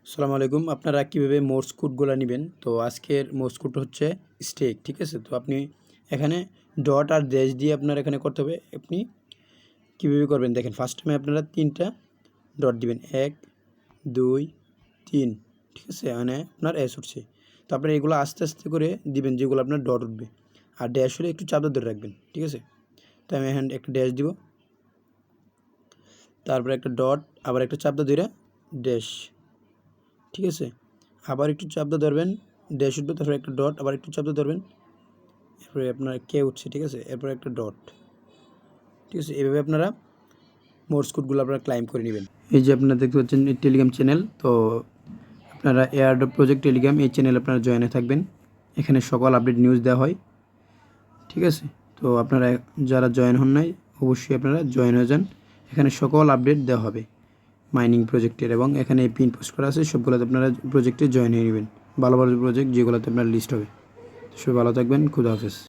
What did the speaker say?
আসসালামু আলাইকুম। আপনারা কীভাবে মোর্স কোডগুলো নেবেন? তো আজকের মোর্স কোড হচ্ছে স্টেক, ঠিক আছে? তো আপনি এখানে ডট আর ড্যাশ দিয়ে আপনার এখানে করতে হবে। আপনি কীভাবে করবেন দেখেন, ফার্স্ট টাইমে আপনারা 3টা ডট দিবেন, 1 2 3, ঠিক আছে? এখানে আপনার এস উঠছে। তো আপনার এগুলো আস্তে আস্তে করে দিবেন, যেগুলো আপনার ডট উঠবে। আর ড্যাশ হলে একটু চাপ ধরে রাখবেন, ঠিক আছে? তো আমি এখানে একটা ড্যাশ দিব, তারপরে একটা ডট, আবার একটা চাপ ধরে ড্যাশ, ঠিক আছে? আবার একটু চাপ দিয়ে ধরবেন, ড্যাশ উঠবে, তারপরে একটা ডট, আবার একটু চাপ দিয়ে ধরবেন, এরপরে আপনার কে উঠছে, ঠিক আছে? এরপরে একটা ডট, ঠিক আছে? এভাবে আপনারা মোর্স কোডগুলো আপনারা ক্লাইম করে নেবেন। এই যে আপনারা দেখতে পাচ্ছেন টেলিগ্রাম চ্যানেল, তো আপনারা এয়ারড্রপ প্রজেক্ট টেলিগ্রাম এই চ্যানেল আপনারা জয়েনে থাকবেন। এখানে সকল আপডেট নিউজ দেওয়া হয়, ঠিক আছে? তো আপনারা যারা জয়েন হন নাই, অবশ্যই আপনারা জয়েন হয়ে যান। এখানে সকল আপডেট দেওয়া হবে মাইনিং প্রজেক্টের, এবং এখানে পিন পোস্ট করা আছে, সবগুলোতে আপনারা প্রজেক্টে জয়েন হয়ে নেবেন। ভালো ভালো প্রজেক্ট যেগুলোতে আপনার লিস্ট হবে। সবাই ভালো থাকবেন, খুদা হাফেজ।